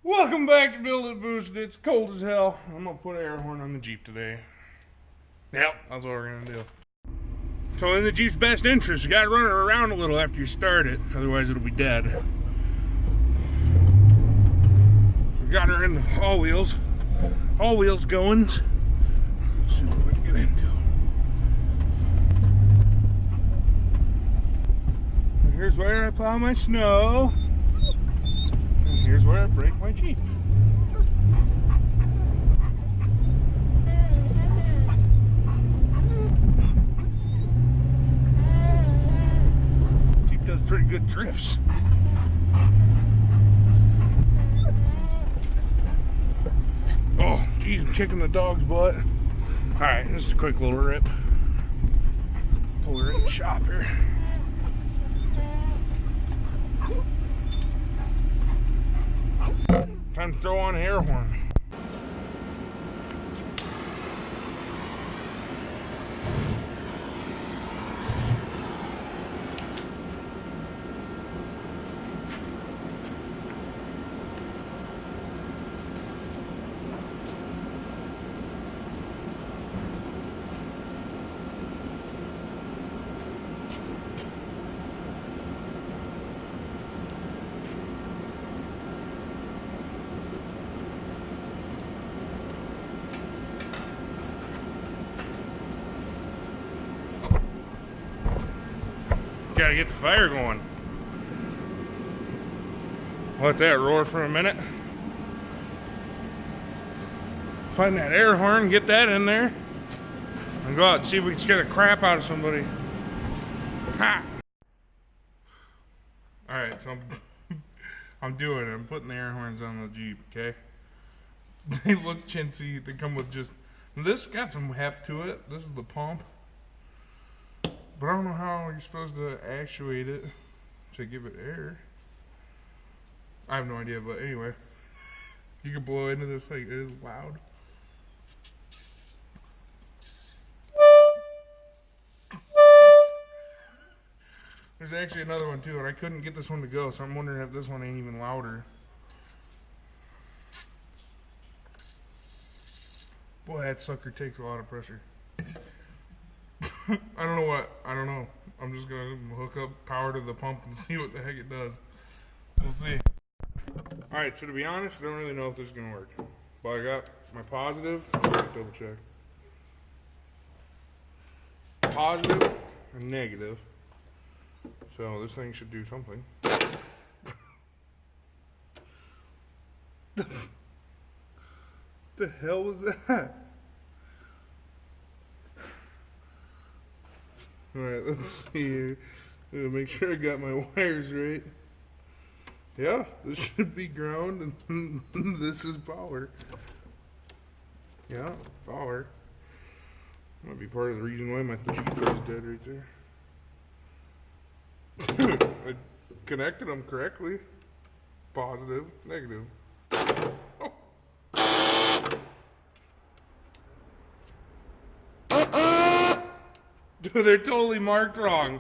Welcome back to Build It Boosted. It's cold as hell. I'm gonna put an air horn on the Jeep today. Yep, that's what we're gonna do. So in the Jeep's best interest, you gotta run it around a little after you start it, otherwise it'll be dead. We got her in the all wheels going. Let's see what we can get into. Here's where I plow my snow. And here's where I brake my Jeep. Jeep does pretty good drifts. Oh, geez, I'm kicking the dog's butt. Alright, just a quick little rip. Pull her in the shop here. Time to throw on an air horn. Gotta get the fire going. Let that roar for a minute. Find that air horn, get that in there, and go out and see if we can scare the crap out of somebody. Ha! Alright, so I'm doing it. I'm putting the air horns on the Jeep, okay? They look chintzy. They come with just... This got some heft to it. This is the pump. But I don't know how you're supposed to actuate it to give it air. I have no idea, but anyway. You can blow into this thing. It is loud. There's actually another one too, and I couldn't get this one to go, so I'm wondering if this one ain't even louder. Boy, that sucker takes a lot of pressure. I don't know. I'm just gonna hook up power to the pump and see what the heck it does. We'll see. Alright, so to be honest, I don't really know if this is gonna work. But I got my positive. Let's double check. Positive and negative. So this thing should do something. The hell was that? Alright, let's see here. Make sure I got my wires right. Yeah, this should be ground and this is power. Yeah, power. Might be part of the reason why my Jeep is dead right there. I connected them correctly. Positive, negative. Oh. Dude, they're totally marked wrong.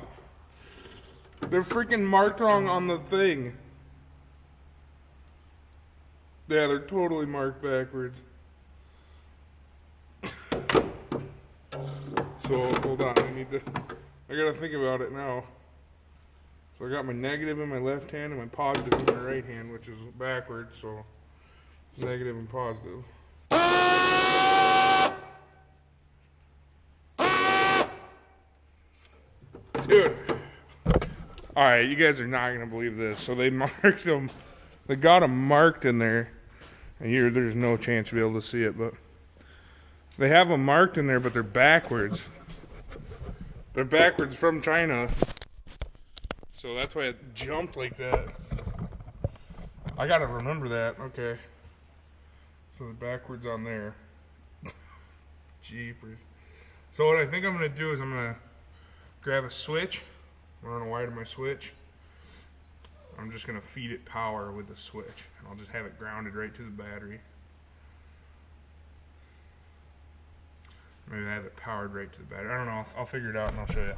They're freaking marked wrong on the thing. Yeah, they're totally marked backwards. So, hold on, I gotta think about it now. So I got my negative in my left hand and my positive in my right hand, which is backwards, so negative and positive. Dude. Alright, you guys are not going to believe this. So they marked them. They got them marked in there. And there's no chance you'll be able to see it, but they have them marked in there, but they're backwards. They're backwards from China. So that's why it jumped like that. I got to remember that. Okay. So they're backwards on there. Jeepers. So what I think I'm going to do is I'm going to grab a switch, run a wire to my switch. I'm just going to feed it power with the switch. And I'll just have it grounded right to the battery. Maybe I have it powered right to the battery. I don't know. I'll figure it out and I'll show you.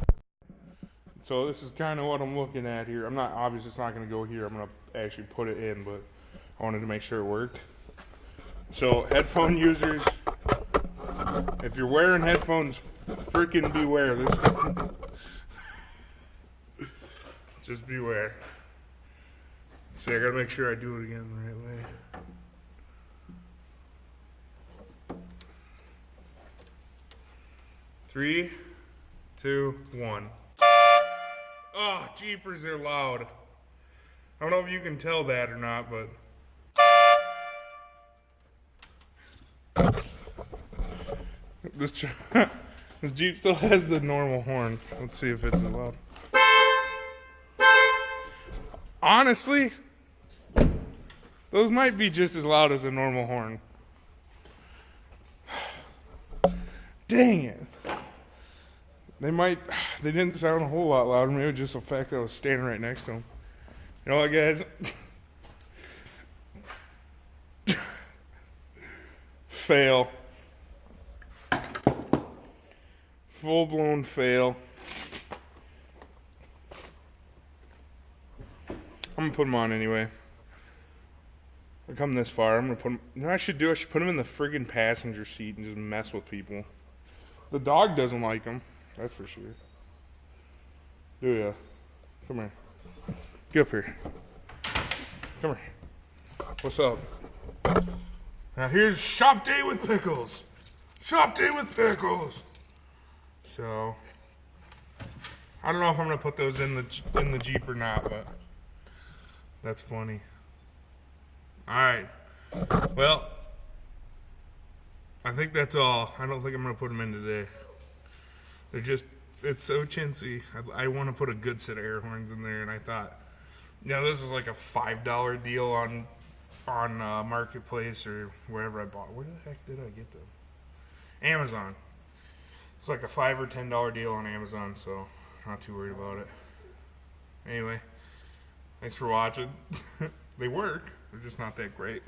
So this is kind of what I'm looking at here. I'm not, obviously it's not going to go here. I'm going to actually put it in, but I wanted to make sure it worked. So headphone users, if you're wearing headphones, freaking beware. This just beware. See, I gotta make sure I do it again the right way. Three, two, one. Oh, jeepers, they're loud. I don't know if you can tell that or not, but this Jeep still has the normal horn. Let's see if it's as loud. Honestly, those might be just as loud as a normal horn. Dang it. They didn't sound a whole lot louder. Maybe just the fact that I was standing right next to them. You know what, guys? Fail. Full-blown fail. I'm gonna put them on anyway. I come this far. I'm gonna put them. You know what I should do? I should put them in the friggin' passenger seat and just mess with people. The dog doesn't like them. That's for sure. Do ya? Come here. Get up here. Come here. What's up? Now here's shop day with pickles. Shop day with pickles. So I don't know if I'm gonna put those in the Jeep or not, but that's funny. All right. Well, I think that's all. I don't think I'm gonna put them in today. It's so chintzy. I want to put a good set of air horns in there, and I thought, this is like a $5 deal on Marketplace or wherever I bought. Where the heck did I get them? Amazon. It's like a $5 or $10 deal on Amazon, so not too worried about it. Anyway, thanks for watching. They work. They're just not that great.